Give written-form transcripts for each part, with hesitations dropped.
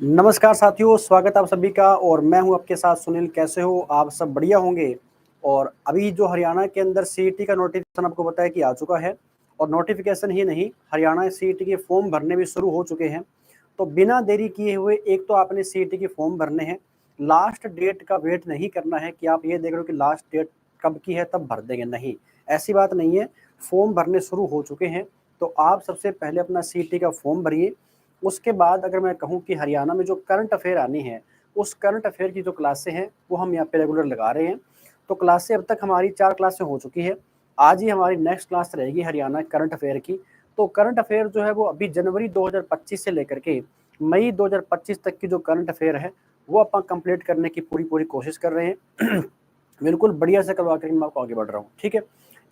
नमस्कार साथियों, स्वागत है आप सभी का। और मैं हूं आपके साथ सुनील। कैसे हो आप सब? बढ़िया होंगे। और अभी जो हरियाणा के अंदर सीईटी का नोटिफिकेशन आपको पता है कि आ चुका है। और नोटिफिकेशन ही नहीं, हरियाणा सीईटी के फॉर्म भरने भी शुरू हो चुके हैं। तो बिना देरी किए हुए एक तो आपने सीईटी के फॉर्म भरने हैं। लास्ट डेट का वेट नहीं करना है कि आप ये देख रहे हो कि लास्ट डेट कब की है तब भर देंगे, नहीं, ऐसी बात नहीं है। फॉर्म भरने शुरू हो चुके हैं। तो आप सबसे पहले अपना सीईटी का फॉर्म भरिए। उसके बाद अगर मैं कहूँ कि हरियाणा में जो करंट अफेयर आनी है, उस करंट अफेयर की जो क्लासें हैं वो हम यहाँ पे रेगुलर लगा रहे हैं। तो क्लासें अब तक हमारी 4 क्लासें हो चुकी है। आज ही हमारी नेक्स्ट क्लास रहेगी हरियाणा करंट अफेयर की। तो करंट अफेयर जो है वो अभी जनवरी 2025 से लेकर के मई 2025 तक की जो करंट अफेयर है वो अपन कंप्लीट करने की पूरी कोशिश कर रहे हैं। बिल्कुल बढ़िया से करवा कर मैं आपको आगे बढ़ रहा हूँ, ठीक है।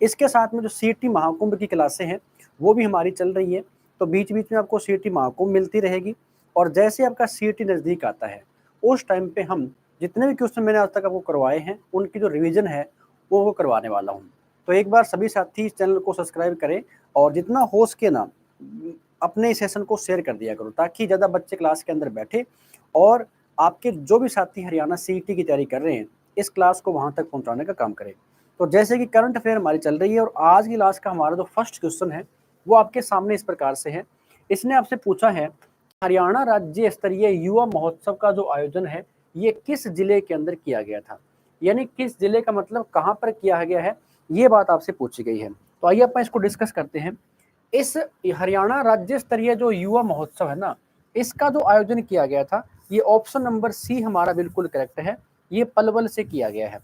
इसके साथ में जो सीईटी महाकुंभ की क्लासें हैं वो भी हमारी चल रही है। तो बीच बीच में आपको सीईटी महाकुंभ मिलती रहेगी। और जैसे आपका सीईटी नज़दीक आता है उस टाइम पे हम जितने भी क्वेश्चन मैंने आज तक आपको करवाए हैं उनकी जो रिवीजन है वो करवाने वाला हूँ। तो एक बार सभी साथी इस चैनल को सब्सक्राइब करें और जितना हो सके ना अपने इस सेशन को शेयर कर दिया करो, ताकि ज़्यादा बच्चे क्लास के अंदर बैठे और आपके जो भी साथी हरियाणा सीईटी की तैयारी कर रहे हैं इस क्लास को वहाँ तक पहुँचाने का काम करें। तो जैसे कि करंट अफेयर हमारी चल रही है और आज की क्लास का हमारा जो फर्स्ट क्वेश्चन है वो आपके सामने इस प्रकार से है। इसने आपसे पूछा है हरियाणा राज्य स्तरीय युवा महोत्सव का जो आयोजन है ये किस जिले के अंदर किया गया था। यानी किस जिले का मतलब कहाँ पर किया गया है, ये बात आपसे पूछी गई है। तो आइए अपन इसको डिस्कस करते हैं। इस हरियाणा राज्य स्तरीय जो युवा महोत्सव है ना, इसका जो आयोजन किया गया था, ये ऑप्शन नंबर सी हमारा बिल्कुल करेक्ट है। ये पलवल से किया गया है।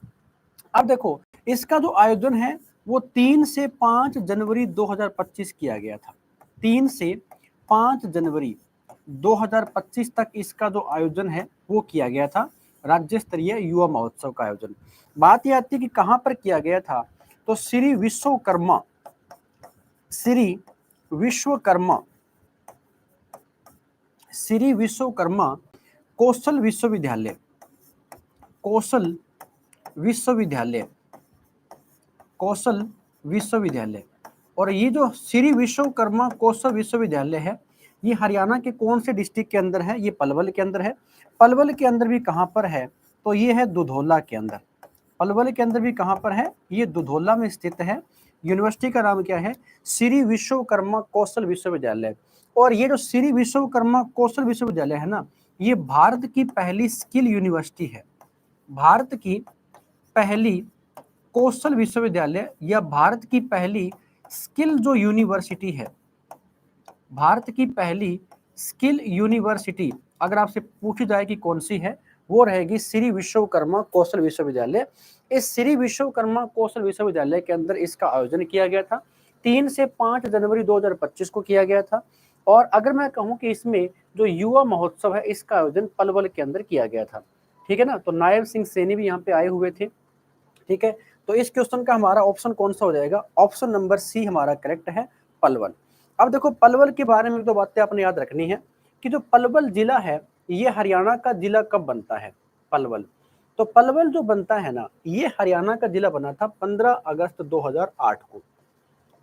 अब देखो, इसका जो आयोजन है वो 3 से 5 जनवरी 2025 किया गया था। 3 से 5 जनवरी 2025 तक इसका जो आयोजन है वो किया गया था, राज्य स्तरीय युवा महोत्सव का आयोजन। बात यह आती है कि कहां पर किया गया था, तो श्री विश्वकर्मा श्री विश्वकर्मा कौशल विश्वविद्यालय कौशल विश्वविद्यालय कौशल विश्वविद्यालय। और ये जो श्री विश्वकर्मा कौशल विश्वविद्यालय है ये हरियाणा के कौन से डिस्ट्रिक्ट के अंदर है? ये पलवल के अंदर है। पलवल के अंदर भी कहाँ पर है? तो ये है दुधौला के अंदर। पलवल के अंदर भी कहाँ पर है? ये दुधौला में स्थित है। यूनिवर्सिटी का नाम क्या है? श्री विश्वकर्मा कौशल विश्वविद्यालय। और ये जो श्री विश्वकर्मा कौशल विश्वविद्यालय है ना, ये भारत की पहली स्किल यूनिवर्सिटी है। भारत की पहली कौशल विश्वविद्यालय या भारत की पहली स्किल जो यूनिवर्सिटी है, भारत की पहली स्किल यूनिवर्सिटी अगर आपसे पूछी जाए कि कौन सी है, वो रहेगी श्री विश्वकर्मा कौशल विश्वविद्यालय। इस श्री विश्वकर्मा कौशल विश्वविद्यालय के अंदर इसका आयोजन किया गया था। 3 से 5 जनवरी 2025 को किया गया था। और अगर मैं कहूं कि इसमें जो युवा महोत्सव है इसका आयोजन पलवल के अंदर किया गया था, ठीक है ना। तो नायब सिंह सैनी भी यहाँ पे आए हुए थे, ठीक है। तो इस क्वेश्चन का हमारा ऑप्शन कौन सा हो जाएगा? ऑप्शन नंबर सी हमारा करेक्ट है, पलवल। अब देखो, पलवल के बारे में तो बातें आपने याद रखनी है कि जो पलवल जिला है ये हरियाणा का जिला कब बनता है? पलवल। तो पलवल जो बनता है ना, ये हरियाणा का जिला बना था 15 अगस्त 2008 को।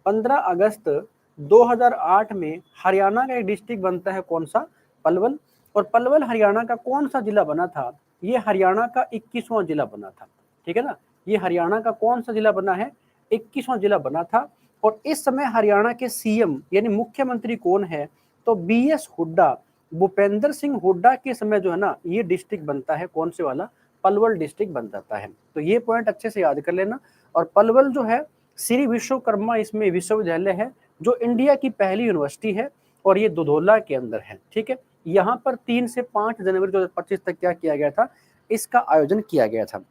15 अगस्त 2008 में हरियाणा का एक डिस्ट्रिक्ट बनता है, कौन सा? पलवल। और पलवल हरियाणा का कौन सा जिला बना था? ये हरियाणा का 21वां जिला बना था, ठीक है ना। ये हरियाणा का कौन सा जिला बना है? 21वां जिला बना था। और इस समय हरियाणा के सीएम यानी मुख्यमंत्री कौन है? तो बीएस हुड्डा, भूपेंद्र सिंह हुड्डा के समय जो है ना ये डिस्ट्रिक्ट बनता है, कौन से वाला? पलवल डिस्ट्रिक्ट बन जाता है। तो ये पॉइंट अच्छे से याद कर लेना। और पलवल जो है श्री विश्वकर्मा इसमें विश्वविद्यालय है जो इंडिया की पहली यूनिवर्सिटी है और ये दुधौला के अंदर है, ठीक है। यहाँ पर 3 से 5 जनवरी 2025 तक क्या किया गया था? इसका आयोजन किया गया था।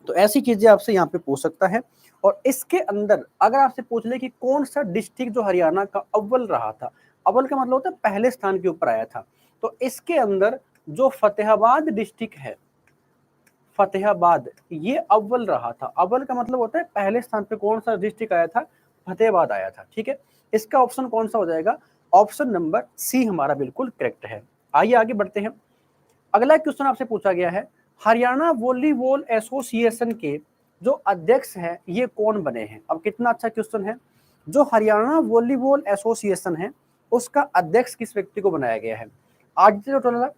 तो ऐसी चीजें आपसे यहाँ पे पूछ सकता है। और इसके अंदर अगर आपसे पूछ ले कि कौन सा डिस्ट्रिक्ट जो हरियाणा का अव्वल रहा था, अव्वल का मतलब होता है पहले स्थान के ऊपर आया था, तो इसके अंदर जो फतेहाबाद डिस्ट्रिक्ट है, फतेहाबाद, ये अव्वल रहा था। अव्वल का मतलब होता है पहले स्थान पे कौन सा डिस्ट्रिक्ट आया था? फतेहाबाद आया था, ठीक है। इसका ऑप्शन कौन सा हो जाएगा? ऑप्शन नंबर सी हमारा बिल्कुल करेक्ट है। आइए आगे बढ़ते हैं। अगला क्वेश्चन आपसे पूछा गया है हरियाणा वॉलीबॉल एसोसिएशन के जो अध्यक्ष हैं ये कौन बने हैं? अब कितना अच्छा क्वेश्चन है। जो हरियाणा वॉलीबॉल एसोसिएशन है उसका अध्यक्ष किस व्यक्ति को बनाया गया है? आदित्य टोटल,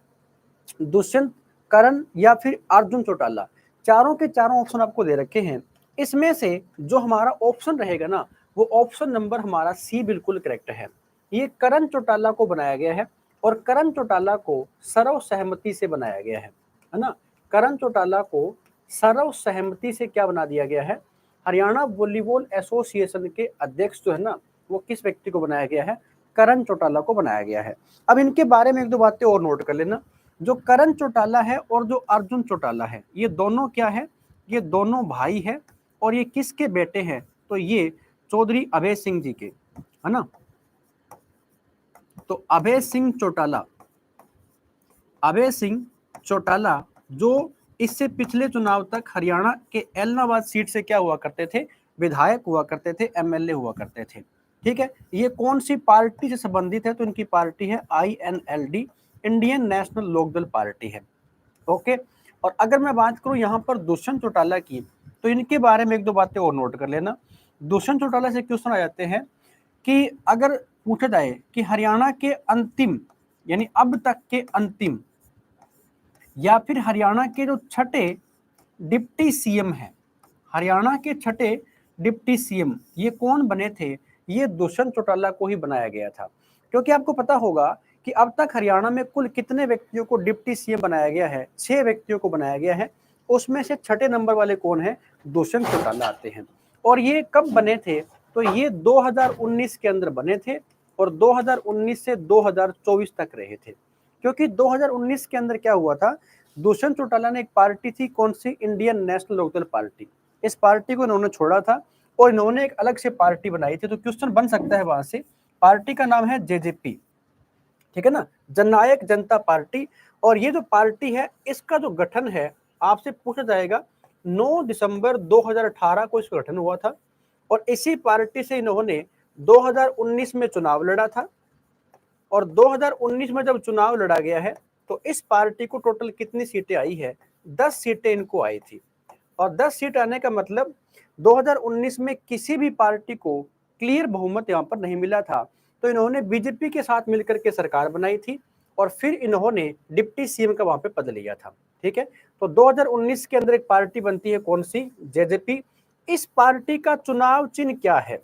दुष्यंत, करण या फिर अर्जुन चौटाला। चारों के चारों ऑप्शन आपको दे रखे हैं। इसमें से जो हमारा ऑप्शन रहेगा ना, वो ऑप्शन नंबर हमारा सी बिल्कुल करेक्ट है। ये करण चौटाला को बनाया गया है और करण चौटाला को सर्वसहमति से बनाया गया है ना। करण चौटाला को सर्वसहमति से क्या बना दिया गया है, हरियाणा वॉलीबॉल एसोसिएशन के अध्यक्ष जो है ना, वो किस व्यक्ति को बनाया गया है, करण चौटाला को बनाया गया है। अब इनके बारे में एक दो बातें और नोट कर लेना। जो करण चौटाला है और जो अर्जुन चौटाला है, ये दोनों क्या है, ये दोनों भाई है। और ये किसके बेटे हैं, तो ये चौधरी अभय सिंह जी के, है ना। तो अभय सिंह चौटाला, अभय सिंह चौटाला जो इससे पिछले चुनाव तक हरियाणा के एलनाबाद सीट से क्या हुआ करते थे, विधायक हुआ करते थे, एमएलए हुआ करते थे। ठीक है, ये कौन सी पार्टी से संबंधित है, तो इनकी पार्टी है INLD, Indian National Lokdal party है। ओके, और अगर मैं बात करूं यहाँ पर दुष्यंत चौटाला की, तो इनके बारे में एक दो बातें और नोट कर लेना। दुष्यंत चौटाला से क्वेश्चन आ जाते हैं कि अगर पूछा जाए कि हरियाणा के अंतिम, यानी अब तक के अंतिम, या फिर हरियाणा के जो छठे डिप्टी सीएम हैं, हरियाणा के छठे डिप्टी सीएम ये कौन बने थे, ये दुष्यंत चौटाला को ही बनाया गया था। क्योंकि आपको पता होगा कि अब तक हरियाणा में कुल कितने व्यक्तियों को डिप्टी सीएम बनाया गया है, 6 व्यक्तियों को बनाया गया है। उसमें से छठे नंबर वाले कौन है, दुष्यंत चौटाला आते हैं। और ये कब बने थे, तो ये 2019 के अंदर बने थे और 2019 से 2024 तक रहे थे। क्योंकि 2019 के अंदर क्या हुआ था, दुष्यंत चौटाला ने एक पार्टी थी, कौन सी, इंडियन नेशनल लोकदल पार्टी, इस पार्टी को इन्होंने छोड़ा था और इन्होंने एक अलग से पार्टी बनाई थी। तो क्वेश्चन बन सकता है वहां से, पार्टी का नाम है JJP, ठीक है ना, जननायक जनता पार्टी। और ये जो पार्टी है, इसका जो गठन है, आपसे पूछा जाएगा 9 दिसंबर 2018 को इसका गठन हुआ था। और इसी पार्टी से इन्होंने 2019 में चुनाव लड़ा था। और 2019 में जब चुनाव लड़ा गया है, तो इस पार्टी को टोटल कितनी सीटें आई है, 10 सीटें इनको आई थी। और 10 सीट आने का मतलब 2019 में किसी भी पार्टी को क्लियर बहुमत यहाँ पर नहीं मिला था। तो इन्होंने बीजेपी के साथ मिलकर के सरकार बनाई थी और फिर इन्होंने डिप्टी सीएम का वहां पे पद लिया था। ठीक है, तो 2019 के अंदर एक पार्टी बनती है, कौन सी, JJP। इस पार्टी का चुनाव चिन्ह क्या है,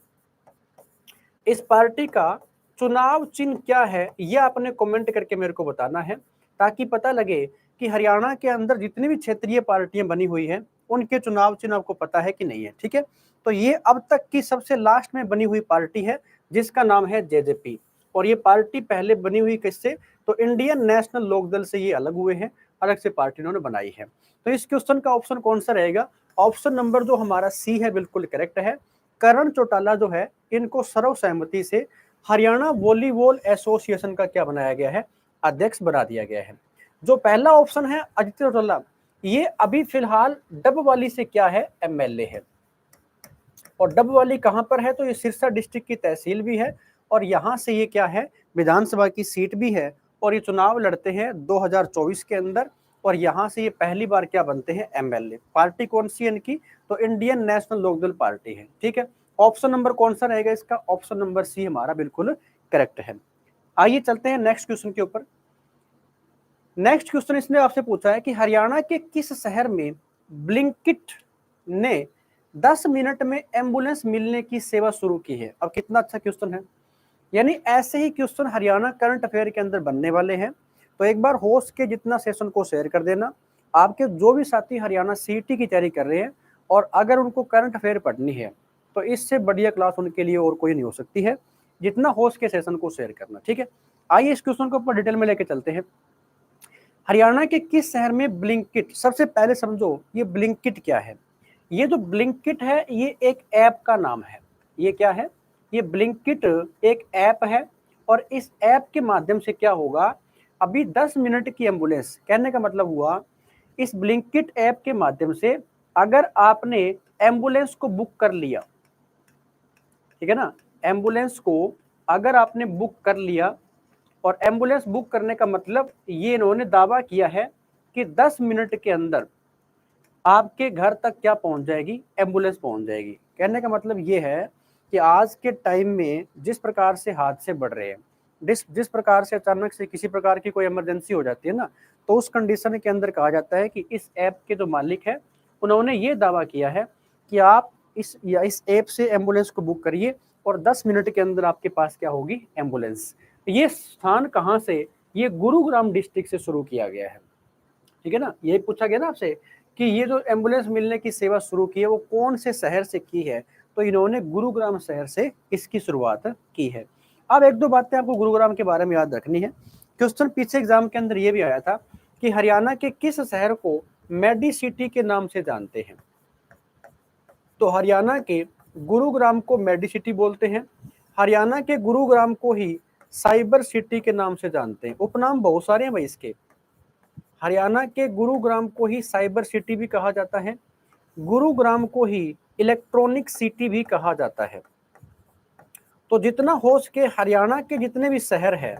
इस पार्टी का चुनाव चिन्ह क्या है, यह आपने कमेंट करके मेरे को बताना है, ताकि पता लगे कि हरियाणा के अंदर जितनी भी क्षेत्रीय पार्टियां बनी हुई हैं, उनके चुनाव चिन्ह आपको पता है कि नहीं है। ठीक है, तो ये अब तक की सबसे लास्ट में बनी हुई पार्टी है, जिसका नाम है JJP। और ये पार्टी पहले बनी हुई किससे, तो इंडियन नेशनल लोकदल से ये अलग हुए हैं, अलग से पार्टी इन्होंने बनाई है। तो इस क्वेश्चन का ऑप्शन कौन सा रहेगा, ऑप्शन नंबर जो हमारा सी है, बिल्कुल करेक्ट है। करण चौटाला जो है, इनको सर्वसहमति से हरियाणा वॉलीबॉल एसोसिएशन का क्या बनाया गया है, अध्यक्ष बना दिया गया है। जो पहला ऑप्शन है आदित्य चौटाला, ये अभी फिलहाल डबवाली से क्या है, एमएलए है। और डबवाली कहां पर है, तो ये सिरसा डिस्ट्रिक्ट की तहसील भी है और यहां से ये क्या है, विधानसभा की सीट भी है। और ये चुनाव लड़ते हैं 2024 के अंदर और यहां से ये पहली बार क्या बनते हैं, एमएलए। पार्टी कौन सी है इनकी, तो इंडियन नेशनल लोकदल पार्टी है। ठीक है, ऑप्शन नंबर कौन सा रहेगा इसका, ऑप्शन नंबर सी हमारा बिल्कुल करेक्ट है। आइए चलते हैं नेक्स्ट क्वेश्चन के ऊपर। नेक्स्ट क्वेश्चन इसने आपसे पूछा है कि हरियाणा के किस शहर में ब्लिंकिट ने 10 मिनट में एम्बुलेंस मिलने की सेवा शुरू की है। अब कितना अच्छा क्वेश्चन है, यानी ऐसे ही क्वेश्चन हरियाणा करंट अफेयर के अंदर बनने वाले हैं। तो एक बार हो सके जितना सेशन को शेयर कर देना। आपके जो भी साथी हरियाणा CET की तैयारी कर रहे हैं और अगर उनको करंट अफेयर पढ़नी है, तो इससे बढ़िया क्लास उनके लिए और कोई नहीं हो सकती है। जितना हो सके सेशन को शेयर करना। ठीक है, आइए इस क्वेश्चन को ऊपर डिटेल में लेके चलते हैं। हरियाणा के किस शहर में ब्लिंकिट, सबसे पहले समझो ये ब्लिंकिट क्या है। ये जो ब्लिंकिट है, ये एक ऐप का नाम है। ये क्या है, ये ब्लिंकिट एक ऐप है और इस ऐप के माध्यम से क्या होगा, अभी 10 मिनट की एम्बुलेंस, कहने का मतलब हुआ इस ब्लिंकिट ऐप के माध्यम से अगर आपने एम्बुलेंस को बुक कर लिया, ठीक है ना, एम्बुलेंस को अगर आपने बुक कर लिया, और एम्बुलेंस बुक करने का मतलब ये इन्होंने दावा किया है कि 10 मिनट के अंदर आपके घर तक क्या पहुंच जाएगी, एम्बुलेंस पहुंच जाएगी। कहने का मतलब ये है कि आज के टाइम में जिस प्रकार से हादसे बढ़ रहे हैं, जिस प्रकार से अचानक से किसी प्रकार की कोई इमरजेंसी हो जाती है ना, तो उस कंडीशन के अंदर कहा जाता है कि इस ऐप के जो मालिक है उन्होंने ये दावा किया है कि आप इस ऐप से एम्बुलेंस को बुक करिए और 10 मिनट के अंदर आपके पास क्या होगी, एम्बुलेंस। ये स्थान कहाँ से, ये गुरुग्राम डिस्ट्रिक्ट से शुरू किया गया है, ठीक है ना। ये पूछा गया ना आपसे कि ये जो एम्बुलेंस मिलने की सेवा शुरू की है वो कौन से शहर से की है, तो इन्होंने गुरुग्राम शहर से इसकी शुरुआत की है। अब एक दो बातें आपको गुरुग्राम के बारे में याद रखनी है। क्वेश्चन पीछे एग्जाम के अंदर ये भी आया था कि हरियाणा के किस शहर को मेडी सिटी के नाम से जानते हैं, तो हरियाणा के गुरुग्राम को मेडी सिटी बोलते हैं। हरियाणा के गुरुग्राम को ही साइबर सिटी के नाम से जानते हैं। उपनाम बहुत सारे हैं भाई इसके। हरियाणा के गुरुग्राम को ही साइबर सिटी भी कहा जाता है, गुरुग्राम को ही इलेक्ट्रॉनिक सिटी भी कहा जाता है। तो जितना हो सके हरियाणा के जितने भी शहर है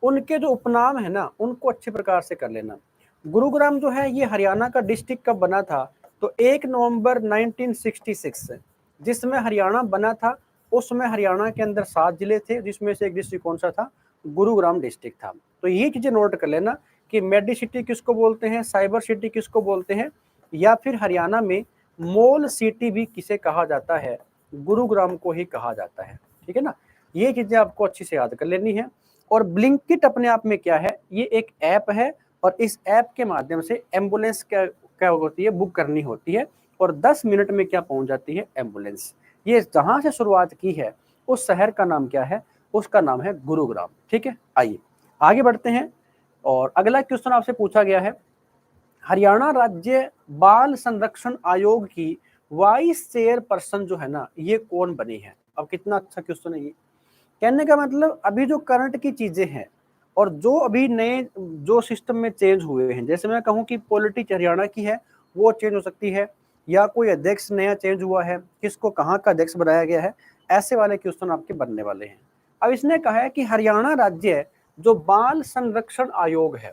उनके जो उपनाम है ना उनको अच्छे प्रकार से कर लेना। गुरुग्राम जो है ये हरियाणा का डिस्ट्रिक्ट कब बना था, तो 1 नवंबर 1966 जिसमें हरियाणा बना था उसमें हरियाणा के अंदर 7 जिले थे, जिसमें से एक डिस्ट्रिक्ट कौन सा था, गुरुग्राम डिस्ट्रिक्ट था। तो ये चीजें नोट कर लेना कि मेडी सिटी किसको बोलते हैं, साइबर सिटी किसको बोलते हैं, या फिर हरियाणा में मॉल सिटी भी किसे कहा जाता है, गुरुग्राम को ही कहा जाता है, ठीक है ना। ये चीजें आपको अच्छी से याद कर लेनी है। और ब्लिंकिट अपने आप में क्या है, ये एक ऐप है और इस ऐप के माध्यम से एम्बुलेंस क्या होती है, बुक करनी होती है और 10 मिनट में क्या पहुंच जाती है, एम्बुलेंस। ये जहां से शुरुआत की है उस शहर का नाम क्या है, उसका नाम है गुरुग्राम, ठीक है। आइए आगे बढ़ते हैं और अगला क्वेश्चन आपसे पूछा गया है, हरियाणा राज्य बाल संरक्षण आयोग की वाइस चेयरपर्सन जो है ना ये कौन बनी है। अब कितना अच्छा क्वेश्चन है ये। कहने का मतलब अभी जो करंट की चीजें हैं और जो अभी नए जो सिस्टम में चेंज हुए हैं, जैसे मैं कहूँ कि पॉलिटिक्स हरियाणा की है वो चेंज हो सकती है, या कोई अध्यक्ष नया चेंज हुआ है, किसको कहाँ का अध्यक्ष बनाया गया है, ऐसे वाले क्वेश्चन आपके बनने वाले हैं। अब इसने कहा है कि हरियाणा राज्य जो बाल संरक्षण आयोग है,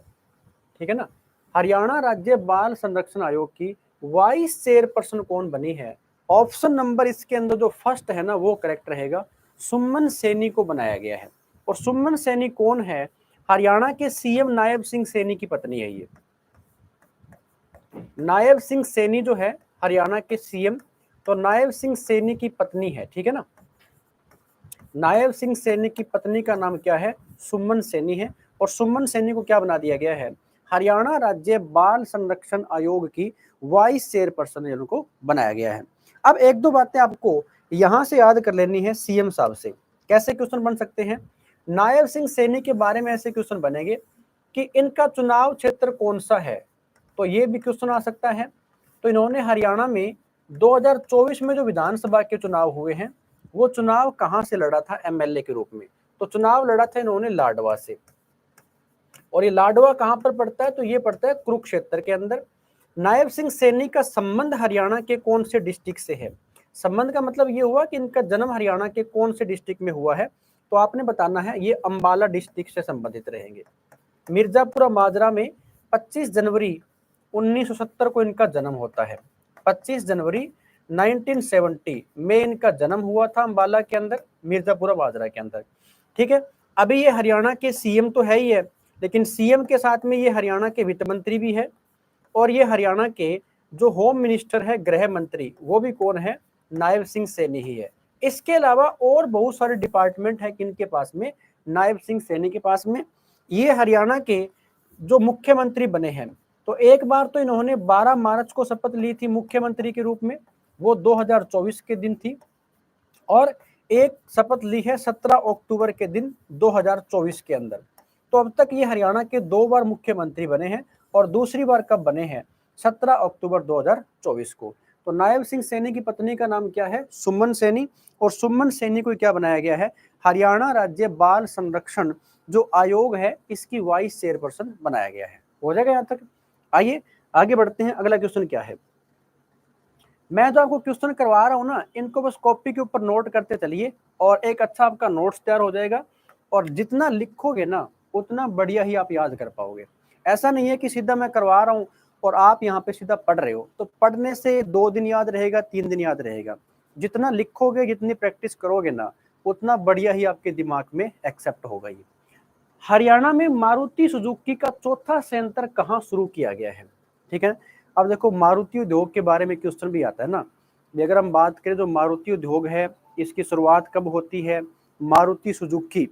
ठीक है ना, हरियाणा राज्य बाल संरक्षण आयोग की वाइस चेयरपर्सन कौन बनी है। ऑप्शन नंबर इसके अंदर जो फर्स्ट है ना वो करेक्ट रहेगा, सुमन सैनी को बनाया गया है। और सुमन सैनी कौन है, हरियाणा के सीएम नायब सिंह सैनी की पत्नी है। ये नायब सिंह सैनी जो है हरियाणा के सीएम, तो नायब सिंह सैनी की पत्नी है, ठीक है ना। नायब सिंह सैनी की पत्नी का नाम क्या है, सुमन सैनी है। और सुमन सैनी को क्या बना दिया गया है, हरियाणा राज्य बाल संरक्षण आयोग की वाइस चेयरपर्सन इनको बनाया गया है। अब एक दो बातें आपको यहां से याद कर लेनी है सीएम साहब से। कैसे क्वेश्चन बन सकते हैं, नायब सिंह सैनी के बारे में ऐसे क्वेश्चन बनेंगे कि इनका चुनाव क्षेत्र कौन सा है, तो ये भी क्वेश्चन आ सकता है। तो इन्होंने हरियाणा में 2024 में जो विधानसभा के चुनाव हुए हैं वो चुनाव कहां से लड़ा था, एमएलए के रूप में, तो चुनाव लड़ा था इन्होंने लाडवा से। और ये लाडवा कहां पर पड़ता है, तो ये पड़ता है कुरुक्षेत्र के अंदर। नायब सिंह सैनी का संबंध हरियाणा के कौन से डिस्ट्रिक्ट से है, संबंध का मतलब ये हुआ कि इनका जन्म हरियाणा के कौन से डिस्ट्रिक्ट में हुआ है, तो आपने बताना है ये अंबाला डिस्ट्रिक्ट से संबंधित रहेंगे। मिर्जापुरा माजरा में 25 जनवरी 1970 को इनका जन्म होता है। 25 जनवरी 1970 में इनका जन्म हुआ था अंबाला के अंदर, मिर्जापुरा माजरा के अंदर, ठीक है। अभी ये हरियाणा के सीएम तो है ही है, लेकिन सीएम के साथ में ये हरियाणा के वित्त मंत्री भी है और ये हरियाणा के जो होम मिनिस्टर है, गृह मंत्री, वो भी कौन है, नायब सिंह सैनी ही है। इसके अलावा और बहुत सारे डिपार्टमेंट है किनके पास में, नायब सिंह सैनी के पास में। ये हरियाणा के जो मुख्यमंत्री बने हैं, तो एक बार तो इन्होंने 12 मार्च को शपथ ली थी मुख्यमंत्री के रूप में, वो 2024 के दिन थी, और एक शपथ ली है 17 अक्टूबर के दिन 2024 के अंदर। तो अब तक ये हरियाणा के 2 बार मुख्यमंत्री बने हैं और दूसरी बार कब बने हैं, 17 अक्टूबर 2024 को। तो नायब सिंह सैनी की पत्नी का नाम क्या है, सुमन सैनी, और सुमन सैनी को क्या बनाया गया है, हरियाणा राज्य बाल संरक्षण जो आयोग है इसकी वाइस चेयरपर्सन बनाया गया है। हो जाएगा यहाँ तक। आइए आगे बढ़ते हैं, अगला क्वेश्चन क्या है। मैं जो आपको क्वेश्चन करवा रहा हूँ ना, इनको बस कॉपी के ऊपर नोट करते चलिए और एक अच्छा आपका नोट्स तैयार हो जाएगा। और जितना लिखोगे ना उतना बढ़िया ही आप याद कर पाओगे। ऐसा नहीं है कि सीधा मैं करवा रहा हूँ और आप यहाँ पे सीधा पढ़ रहे हो, तो पढ़ने से 2 दिन याद रहेगा, 3 दिन याद रहेगा। जितना लिखोगे, जितनी प्रैक्टिस करोगे ना, उतना बढ़िया ही आपके दिमाग में एक्सेप्ट होगा ये। हरियाणा में मारुति सुजुकी का चौथा संयंत्र कहाँ शुरू किया गया है? ठीक है, अब देखो मारुति उद्योग के बारे में क्वेश्चन भी आता है ना। अगर हम बात करें जो मारुति उद्योग है, इसकी शुरुआत कब होती है? मारुति सुजुकी,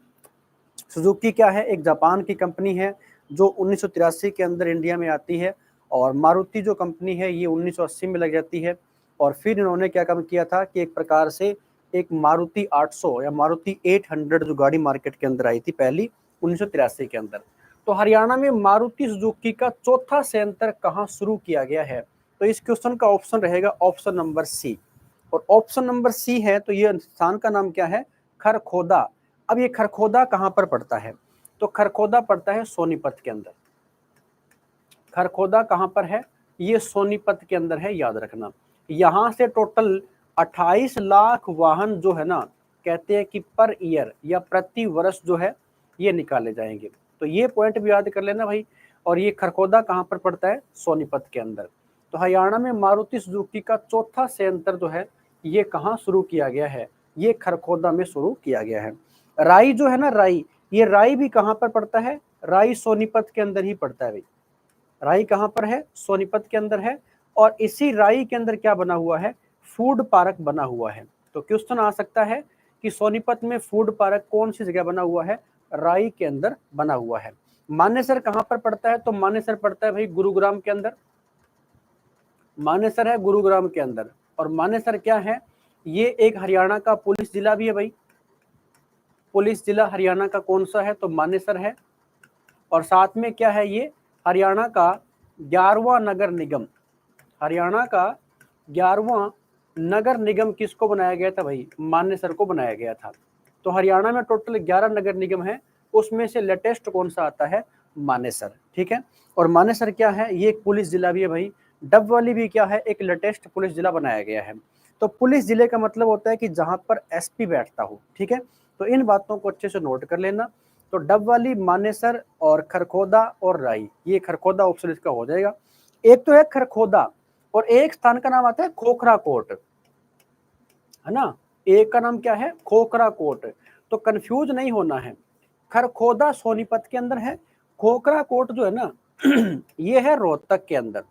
सुजुकी क्या है? एक जापान की कंपनी है जो 1983 के अंदर इंडिया में आती है, और मारुति जो कंपनी है ये 1980 में लग जाती है। और फिर इन्होंने क्या काम किया था कि एक प्रकार से एक मारुति 800 या मारुति 800 जो गाड़ी मार्केट के अंदर आई थी पहली 1983 के अंदर। तो हरियाणा में मारुति सुजुकी का चौथा संयंत्र कहाँ शुरू किया गया है? तो इस क्वेश्चन का ऑप्शन रहेगा ऑप्शन नंबर सी, और ऑप्शन नंबर सी है तो ये स्थान का नाम क्या है? खरखोदा। अब ये खरखोदा कहाँ पर पड़ता है? तो खरखोदा पड़ता है सोनीपत के अंदर। खरखोदा कहाँ पर है? ये सोनीपत के अंदर है, याद रखना। यहाँ से टोटल 28 लाख वाहन जो है ना, कहते हैं कि पर ईयर या प्रति वर्ष जो है ये निकाले जाएंगे। तो ये पॉइंट भी याद कर लेना भाई। और ये खरखोदा कहाँ पर पड़ता है? सोनीपत के अंदर। तो हरियाणा में मारुति सुजुकी का चौथा संयंत्र जो है ये कहाँ शुरू किया गया है? ये खरखोदा में शुरू किया गया है। राई जो है ना, राई, ये राई भी कहाँ पर पड़ता है? राई सोनीपत के अंदर ही पड़ता है भाई। राई कहाँ पर है? सोनीपत के अंदर है। और इसी राई के अंदर क्या बना हुआ है? फूड पार्क बना हुआ है। तो क्वेश्चन आ सकता है कि सोनीपत में फूड पार्क कौन सी जगह बना हुआ है? राई के अंदर बना हुआ है। मानेसर कहाँ पर पड़ता है? तो मानेसर पड़ता है भाई गुरुग्राम के अंदर। मानेसर है गुरुग्राम के अंदर। और मानेसर क्या है? ये एक हरियाणा का पुलिस जिला भी है भाई। पुलिस जिला हरियाणा का कौन सा है? तो मानेसर है। और साथ में क्या है? ये हरियाणा का 11वां नगर निगम। हरियाणा का 11वां नगर निगम किसको बनाया गया था भाई? मानेसर को बनाया गया था। तो हरियाणा में टोटल 11 नगर निगम है, उसमें से लेटेस्ट कौन सा आता है? मानेसर। ठीक है, और मानेसर क्या है? ये एक पुलिस जिला भी है भाई। डबवाली भी क्या है? एक लेटेस्ट पुलिस जिला बनाया गया है। तो पुलिस जिले का मतलब होता है कि जहां पर एसपी बैठता हो। ठीक है, तो इन बातों को अच्छे से नोट कर लेना। तो डबवाली, मानेसर और खरखोदा और राई, ये खरखोदा ऑप्शन इसका हो जाएगा। एक तो है खरखोदा और एक स्थान का नाम आता है खोखरा कोट, है ना। एक का नाम क्या है? खोखरा कोट। तो कंफ्यूज नहीं होना है। खरखोदा सोनीपत के अंदर है, खोखरा कोट जो है ना ये है रोहतक के अंदर।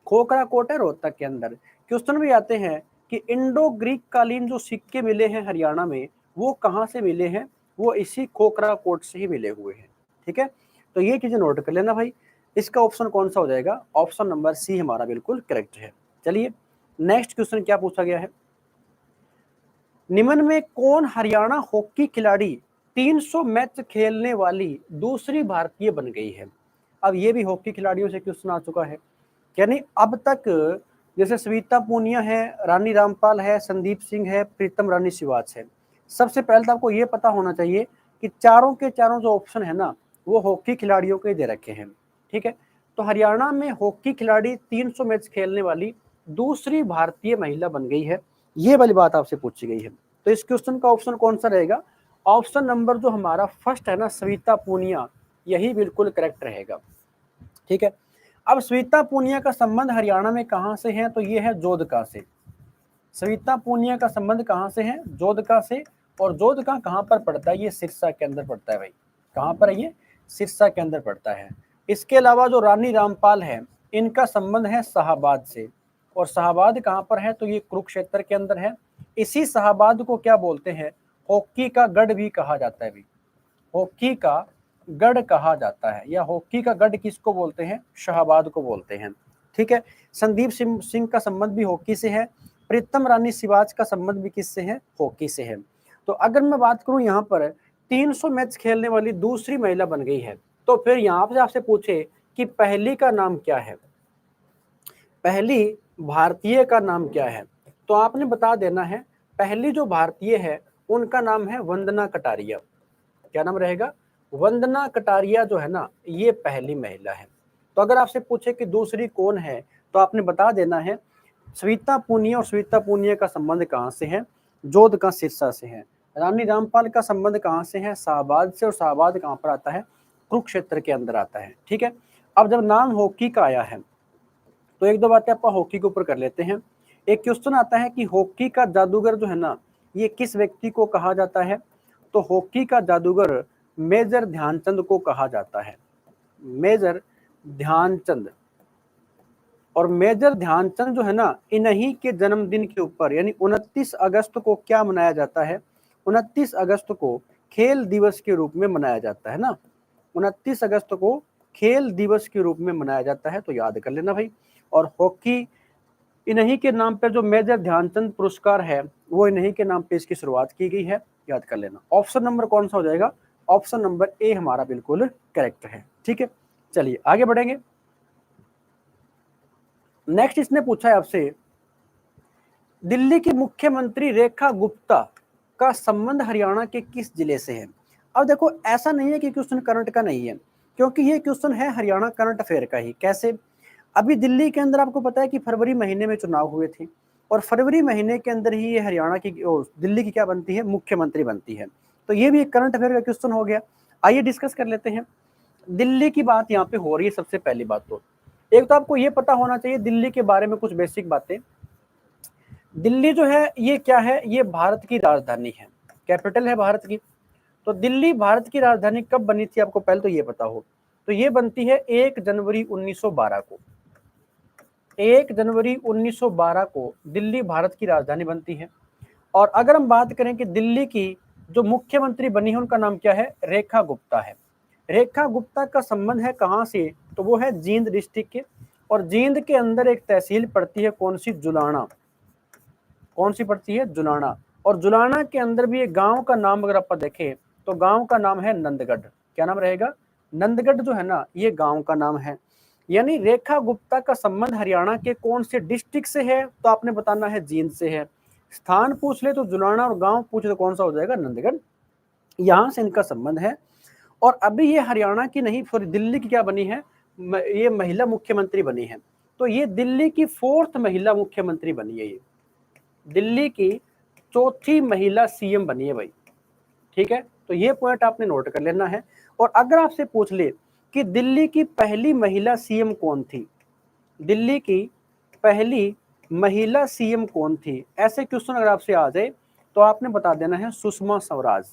खोखरा कोट है रोहतक के अंदर। क्वेश्चन भी आते हैं कि इंडो ग्रीक कालीन जो सिक्के मिले हैं हरियाणा में वो कहाँ से मिले हैं? वो इसी खोखरा कोट से ही मिले हुए हैं। ठीक है, तो ये चीजें नोट कर लेना भाई। इसका ऑप्शन कौन सा हो जाएगा? ऑप्शन नंबर सी हमारा बिल्कुल करेक्ट है। चलिए नेक्स्ट क्वेश्चन क्या पूछा गया है? निम्न में कौन हरियाणा हॉकी खिलाड़ी 300 मैच खेलने वाली दूसरी भारतीय बन गई है? अब ये भी हॉकी खिलाड़ियों से क्वेश्चन आ चुका है। यानी अब तक जैसे सविता पूनिया है, रानी रामपाल है, संदीप सिंह है, प्रीतम रानी सिवाच है। सबसे पहले तो आपको ये पता होना चाहिए कि चारों के चारों जो ऑप्शन है ना वो हॉकी खिलाड़ियों के दे रखे हैं। ठीक है, तो हरियाणा में हॉकी खिलाड़ी 300 मैच खेलने वाली दूसरी भारतीय महिला बन गई है, ये वाली बात आपसे पूछी गई है। तो इस क्वेश्चन का ऑप्शन कौन सा रहेगा? ऑप्शन नंबर जो हमारा फर्स्ट है ना, सविता पूनिया, यही बिल्कुल करेक्ट रहेगा। ठीक है, अब सविता पूनिया का संबंध हरियाणा में कहां से है? तो ये है जोधका से। सविता पूनिया का संबंध कहां से है? जोधका से। और जोधका कहां पर पड़ता है? ये सिरसा के अंदर पड़ता है भाई। कहां पर है ये? सिरसा के अंदर पड़ता है। इसके अलावा जो रानी रामपाल है इनका संबंध है शाहबाद से। और शाहबाद कहां पर है? तो ये कुरुक्षेत्र के अंदर है। इसी शाहबाद को क्या बोलते हैं? हॉकी का गढ़ भी कहा जाता है भाई। हॉकी का गढ़ कहा जाता है, या हॉकी का गढ़ किसको बोलते हैं? शाहबाद को बोलते हैं। ठीक है, संदीप सिंह का संबंध भी हॉकी से है। प्रीतम रानी सिवाच का संबंध भी किससे है? हॉकी से है। तो अगर मैं बात करूं यहाँ पर 300 मैच खेलने वाली दूसरी महिला बन गई है, तो फिर यहाँ पे आपसे पूछे कि पहली का नाम क्या है? पहली भारतीय का नाम क्या है? तो आपने बता देना है। पहली जो भारतीय है उनका नाम है वंदना कटारिया। क्या नाम रहेगा? वंदना कटारिया जो है ना ये पहली महिला है। तो अगर आपसे पूछे कि दूसरी कौन है तो आपने बता देना है सविता पूनिया। और सविता पूनिया का संबंध कहाँ से है? जोध का सिरसा से है। रानी रामपाल का संबंध कहाँ से है? शाहबाद से। और शाहबाद कहाँ पर आता है? कुरुक्षेत्र के अंदर आता है। ठीक है, अब जब नाम हॉकी का आया है तो एक दो बातें आप हॉकी के ऊपर कर लेते हैं। एक क्वेश्चन आता है कि हॉकी का जादूगर जो है ना ये किस व्यक्ति को कहा जाता है? तो हॉकी का जादूगर मेजर ध्यानचंद को कहा जाता है, मेजर ध्यानचंद। और मेजर ध्यानचंद जो है ना, इन्हीं के जन्मदिन के ऊपर यानी 29 अगस्त को क्या मनाया जाता है? 29 अगस्त को खेल दिवस के रूप में मनाया जाता है ना, 29 अगस्त को खेल दिवस के रूप में मनाया जाता है, तो याद कर लेना भाई। और हॉकी इन्हीं के नाम पर जो मेजर ध्यानचंद पुरस्कार है वो इन्हीं के नाम पे इसकी शुरुआत की गई है, याद कर लेना। ऑप्शन नंबर कौन सा हो जाएगा? ऑप्शन नंबर ए हमारा बिल्कुल करेक्ट है, ठीक है। चलिए आगे बढ़ेंगे। नेक्स्ट इसने पूछा है आपसे, दिल्ली की मुख्यमंत्री रेखा गुप्ता का संबंध हरियाणा के किस जिले से है? अब देखो ऐसा नहीं है कि क्वेश्चन करंट का नहीं है, क्योंकि ये क्वेश्चन है हरियाणा करंट अफेयर का ही। कैसे? अभी दिल्ली के अंदर आपको पता है कि फरवरी महीने में चुनाव हुए थे, और फरवरी महीने के अंदर ही ये हरियाणा की दिल्ली की क्या बनती है? मुख्यमंत्री बनती है। तो ये भी एक करंट अफेयर का क्वेश्चन हो गया। आइए डिस्कस कर लेते हैं। दिल्ली की बात यहाँ पे हो रही है। सबसे पहली बात तो एक तो आपको ये पता होना चाहिए दिल्ली के बारे में कुछ बेसिक बातें। दिल्ली जो है ये क्या है? ये भारत की राजधानी है, कैपिटल है भारत की। तो दिल्ली भारत की राजधानी कब बनी थी आपको पहले तो ये पता हो। तो ये बनती है 1 जनवरी 1912 को। 1 जनवरी 1912 को दिल्ली भारत की राजधानी बनती है। और अगर हम बात करें कि दिल्ली की जो मुख्यमंत्री बनी है उनका नाम क्या है? रेखा गुप्ता है। रेखा गुप्ता का संबंध है कहां से? तो वो है जींद डिस्ट्रिक्ट के। और जींद के अंदर एक तहसील पड़ती है, कौन सी? जुलाना। कौन सी पड़ती है? जुलाना। और जुलाना के अंदर भी एक गांव का नाम अगर आप देखें तो गांव का नाम है नंदगढ़। क्या नाम रहेगा? नंदगढ़ जो है ना, ये गांव का नाम है। यानी रेखा गुप्ता का संबंध हरियाणा के कौन से डिस्ट्रिक्ट से है? तो आपने बताना है जींद से है। स्थान पूछ ले तो जुलाना, और गांव पूछे तो कौन सा हो जाएगा? नंदगढ़। यहां से इनका संबंध है। और अभी ये हरियाणा की नहीं, सॉरी दिल्ली की क्या बनी है? ये महिला मुख्यमंत्री बनी है। तो ये दिल्ली की 4th महिला मुख्यमंत्री बनी है। ये दिल्ली की 4थी महिला सीएम बनी है भाई, ठीक है। तो ये पॉइंट आपने नोट कर लेना है। और अगर आपसे पूछ ले कि दिल्ली की पहली महिला सीएम कौन थी, दिल्ली की पहली महिला सीएम कौन थी, ऐसे क्वेश्चन अगर आपसे आ जाए तो आपने बता देना है सुषमा स्वराज।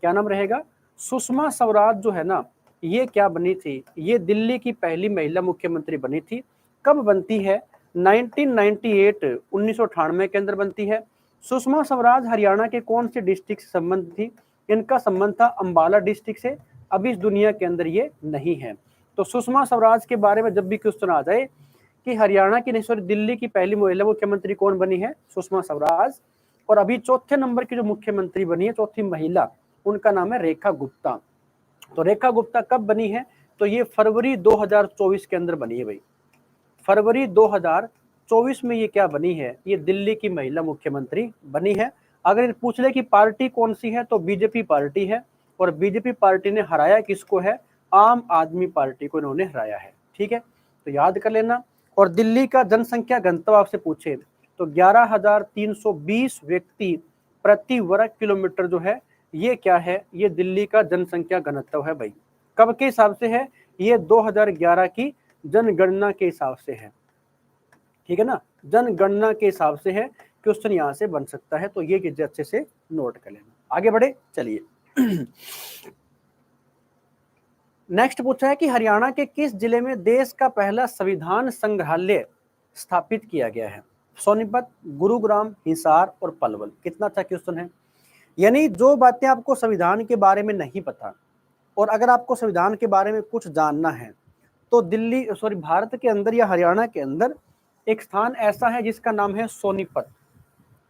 क्या नाम रहेगा? सुषमा स्वराज जो है ना, ये क्या बनी थी? ये दिल्ली की पहली महिला मुख्यमंत्री बनी थी। कब बनती है? 1998 1998 के अंदर बनती है। सुषमा स्वराज हरियाणा के कौन से डिस्ट्रिक्ट से संबंध थी? इनका संबंध था अंबाला डिस्ट्रिक्ट से। अभी इस दुनिया के अंदर ये नहीं है। तो सुषमा स्वराज के बारे में जब भी क्वेश्चन आ जाए कि हरियाणा की नहीं सॉरी दिल्ली की पहली महिला मुख्यमंत्री कौन बनी है? सुषमा स्वराज। और अभी 4थे नंबर की जो मुख्यमंत्री बनी है, 4थी महिला, उनका नाम है रेखा गुप्ता। तो रेखा गुप्ता कब बनी है? तो ये फरवरी 2024 के अंदर बनी है भाई। फरवरी 2024 में ये क्या बनी है? ये दिल्ली की महिला मुख्यमंत्री बनी है। अगर पूछ ले कि पार्टी कौन सी है तो बीजेपी पार्टी है। और बीजेपी पार्टी ने हराया किसको है? आम आदमी पार्टी को इन्होंने हराया है, ठीक है। तो याद कर लेना। और दिल्ली का जनसंख्या घनत्व आपसे पूछे तो 11,320 व्यक्ति प्रति वर्ग किलोमीटर जो है, ये क्या है? ये दिल्ली का जनसंख्या घनत्व है भाई। कब के हिसाब से है? ये 2011 की जनगणना के हिसाब से है, ठीक है ना। जनगणना के हिसाब से है। क्वेश्चन यहां से बन सकता है, तो ये चीजें अच्छे से नोट कर लेना। आगे बढ़े, चलिए। नेक्स्ट पूछा है कि हरियाणा के किस जिले में देश का पहला संविधान संग्रहालय स्थापित किया गया है? सोनीपत, गुरुग्राम, हिसार और पलवल। कितना अच्छा क्वेश्चन है। यानी जो बातें आपको संविधान के बारे में नहीं पता, और अगर आपको संविधान के बारे में कुछ जानना है, तो दिल्ली सॉरी भारत के अंदर या हरियाणा के अंदर एक स्थान ऐसा है जिसका नाम है सोनीपत।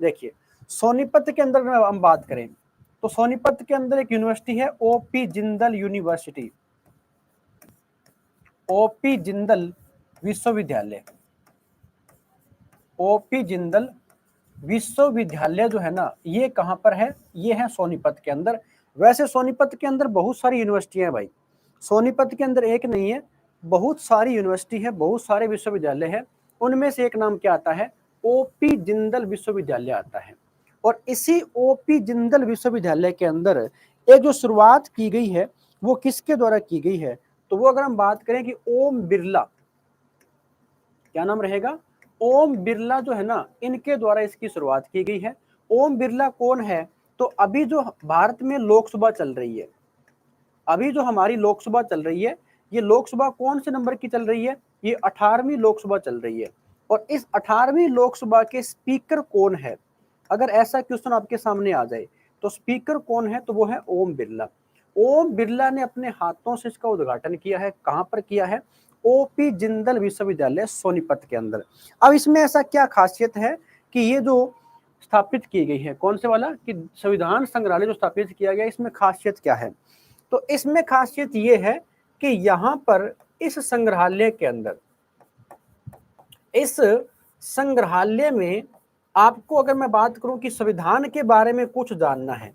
देखिए सोनीपत के अंदर हम बात करें तो सोनीपत के अंदर एक यूनिवर्सिटी है, OP Jindal university, OP Jindal विश्वविद्यालय। ओपी जिंदल विश्वविद्यालय जो है ना, ये कहां पर है? ये है सोनीपत के अंदर। वैसे सोनीपत के अंदर बहुत सारी यूनिवर्सिटियां हैं भाई। सोनीपत के अंदर एक नहीं है, बहुत सारी यूनिवर्सिटी है, बहुत सारे विश्वविद्यालय है। उनमें से एक नाम क्या आता है? ओपी जिंदल विश्वविद्यालय आता है। और इसी ओपी जिंदल विश्वविद्यालय के अंदर एक जो शुरुआत की गई है वो किसके द्वारा की गई है? तो वो अगर हम बात करें कि ओम बिरला, क्या नाम रहेगा? ओम बिरला जो है ना, इनके द्वारा इसकी शुरुआत की गई है। ओम बिरला कौन है? तो अभी जो भारत में लोकसभा चल रही है, अभी जो हमारी लोकसभा चल रही है, ये लोकसभा कौन से नंबर की चल रही है? ये 18वीं लोकसभा चल रही है। और इस 18वीं लोकसभा के स्पीकर कौन है? अगर ऐसा क्वेश्चन आपके सामने आ जाए तो स्पीकर कौन है? तो वो है ओम बिरला। ओम बिरला ने अपने हाथों से इसका उद्घाटन किया है। कहां पर किया है? ओपी जिंदल विश्वविद्यालय सोनीपत के अंदर। अब इसमें ऐसा क्या खासियत है कि ये जो स्थापित की गई है, कौन से वाला कि संविधान संग्रहालय जो स्थापित किया गया, इसमें खासियत क्या है? तो इसमें खासियत ये है कि यहां पर इस संग्रहालय के अंदर, इस संग्रहालय में आपको अगर मैं बात करूं कि संविधान के बारे में कुछ जानना है,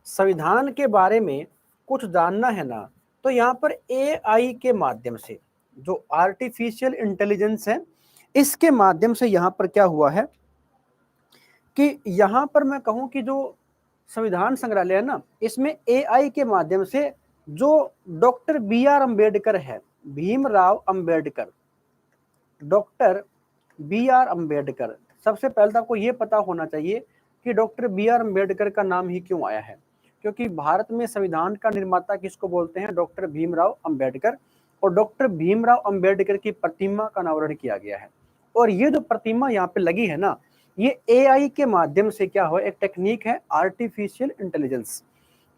संविधान के बारे में कुछ जानना है ना, तो यहाँ पर एआई के माध्यम से, जो आर्टिफिशियल इंटेलिजेंस है, इसके माध्यम से यहाँ पर क्या हुआ है कि यहाँ पर मैं कहूँ कि जो संविधान संग्रहालय है ना, इसमें एआई के माध्यम से जो डॉक्टर बी.आर. अम्बेडकर है, भीमराव अम्बेडकर, डॉक्टर बी.आर. अम्बेडकर, सबसे पहले तो आपको ये पता होना चाहिए कि डॉक्टर बी.आर. अम्बेडकर का नाम ही क्यों आया है, क्योंकि भारत में संविधान का निर्माता किसको बोलते हैं? डॉक्टर भीमराव अम्बेडकर। और डॉक्टर भीमराव अम्बेडकर की प्रतिमा का अनावरण किया गया है। और ये जो प्रतिमा यहाँ पे लगी है ना, ये एआई के माध्यम से क्या हो, एक टेक्निक है आर्टिफिशियल इंटेलिजेंस।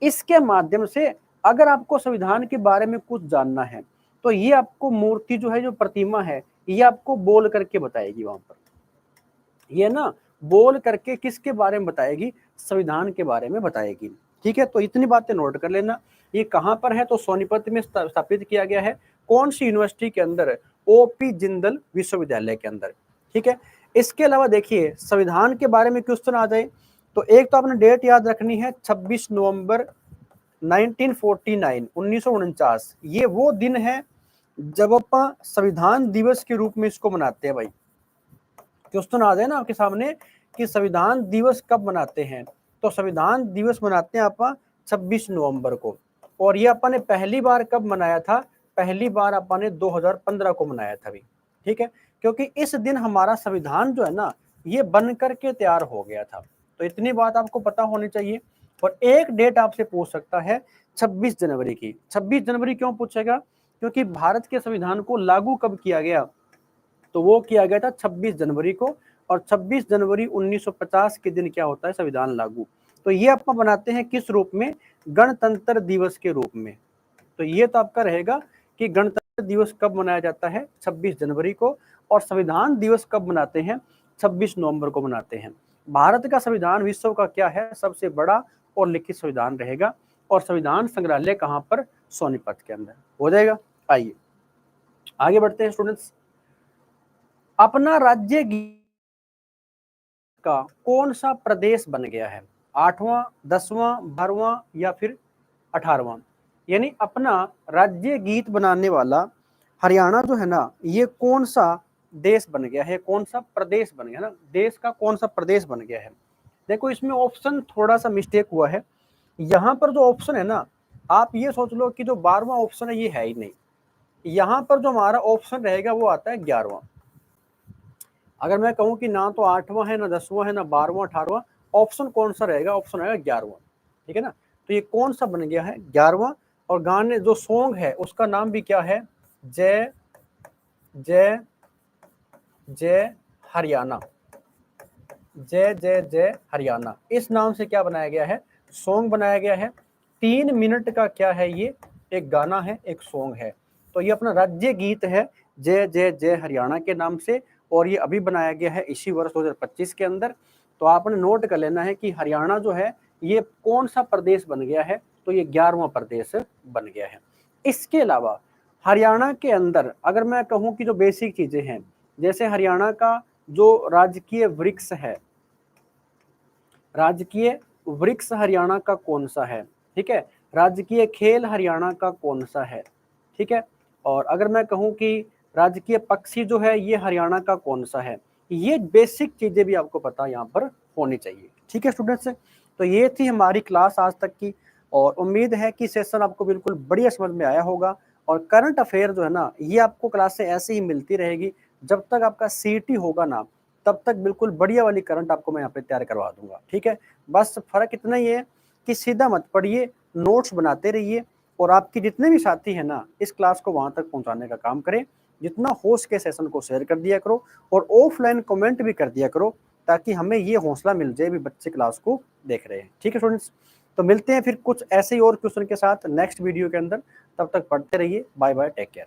इसके माध्यम से अगर आपको संविधान के बारे में कुछ जानना है तो ये आपको मूर्ति जो है, जो प्रतिमा है, ये आपको बोल करके बताएगी। वहां पर ये ना बोल करके किसके बारे में बताएगी? संविधान के बारे में बताएगी। ठीक है, तो इतनी बातें नोट कर लेना। ये कहां पर है? तो सोनीपत में स्थापित किया गया है। कौन सी यूनिवर्सिटी के अंदर? ओपी जिंदल विश्वविद्यालय के अंदर। ठीक है, इसके अलावा देखिए संविधान के बारे में क्वेश्चन आ जाए तो एक तो आपने डेट याद रखनी है, 26 नवंबर 1949, 1949। ये वो दिन है जब अपन संविधान दिवस के रूप में इसको मनाते हैं। भाई क्वेश्चन आ जाए ना आपके सामने कि संविधान दिवस कब मनाते हैं, तो संविधान दिवस मनाते हैं अपन 26 नवंबर को। और ये अपन ने पहली बार कब मनाया था? पहली बार अपन ने 2015 को मनाया था भी। ठीक है, क्योंकि इस दिन हमारा संविधान जो है ना, ये बन करके तैयार हो गया था। तो इतनी बात आपको पता होनी चाहिए। और एक डेट आपसे पूछ सकता है 26 जनवरी की। 26 जनवरी क्यों पूछेगा? क्योंकि भारत के संविधान को लागू कब किया गया? तो वो किया गया था 26 जनवरी को। और 26 जनवरी 1950 के दिन क्या होता है? संविधान लागू। तो ये अपन बनाते हैं किस रूप में? गणतंत्र दिवस के रूप में। तो ये तो आपका रहेगा कि गणतंत्र दिवस कब मनाया जाता है? 26 जनवरी को। और संविधान दिवस कब मनाते हैं? 26 नवंबर को मनाते हैं। भारत का संविधान विश्व का क्या है? सबसे बड़ा और लिखित संविधान रहेगा। और संविधान संग्रहालय कहां पर? सोनीपत के अंदर। हो जाएगा। आइए आगे बढ़ते हैं स्टूडेंट्स। अपना राज्य का कौन सा प्रदेश बन गया है? 8वां, 10वां, 12वां या फिर 18वां? यानी अपना राज्य गीत बनाने वाला हरियाणा जो है ना, ये कौन सा देश बन गया है? कौन सा प्रदेश बन गया ना? देश का कौन सा प्रदेश बन गया है? देखो इसमें ऑप्शन थोड़ा सा मिस्टेक हुआ है। यहाँ पर जो ऑप्शन है ना, आप ये सोच लो कि जो 12वां ऑप्शन है ये है ही नहीं। यहाँ पर जो हमारा ऑप्शन रहेगा वो आता है 11वां। अगर मैं कहूं कि ना तो 8वां है, ना 10वां है, ना 12वां, 18वां, ऑप्शन कौन सा रहेगा? ऑप्शन आएगा 11वां। ठीक है ना, तो ये कौन सा बन गया है? 11वां। और गाने जो सॉन्ग है उसका नाम भी क्या है? जय जय जय हरियाणा। जय जय जय हरियाणा, इस नाम से क्या बनाया गया है? सॉन्ग बनाया गया है। 3 मिनट का क्या है? ये एक गाना है, एक सॉन्ग है। तो ये अपना राज्य गीत है जय जय जय हरियाणा के नाम से। और ये अभी बनाया गया है इसी वर्ष 2025 के अंदर। तो आपने नोट कर लेना है कि हरियाणा जो है ये कौन सा प्रदेश बन गया है? तो ये 11वां प्रदेश बन गया है। इसके अलावा हरियाणा के अंदर अगर मैं कहूँ कि जो बेसिक चीजें हैं, जैसे हरियाणा का जो राजकीय वृक्ष है, राजकीय वृक्ष हरियाणा का कौन सा है? ठीक है, राजकीय खेल हरियाणा का कौन सा है? ठीक है, और अगर मैं कहूं कि राजकीय पक्षी जो है ये हरियाणा का कौन सा है? ये बेसिक चीजें भी आपको पता यहाँ पर होनी चाहिए। ठीक है स्टूडेंट्स, तो ये थी हमारी क्लास आज तक की। और उम्मीद है कि सेशन आपको बिल्कुल बढ़िया समझ में आया होगा। और करंट अफेयर जो है ना, ये आपको क्लास से ऐसे ही मिलती रहेगी जब तक आपका सीईटी होगा ना, तब तक बिल्कुल बढ़िया वाली करंट आपको मैं यहाँ पे तैयार करवा दूंगा। ठीक है, बस फर्क इतना ही है कि सीधा मत पढ़िए, नोट्स बनाते रहिए और आपके जितने भी साथी हैं ना, इस क्लास को वहां तक पहुंचाने का काम करें। जितना हो सके सेशन को शेयर कर दिया करो और ऑफलाइन कमेंट भी कर दिया करो, ताकि हमें ये हौसला मिल जाए भी बच्चे क्लास को देख रहे हैं। ठीक है स्टूडेंट्स, तो मिलते हैं फिर कुछ ऐसे ही और क्वेश्चन के साथ नेक्स्ट वीडियो के अंदर। तब तक पढ़ते रहिए। Bye bye, take care.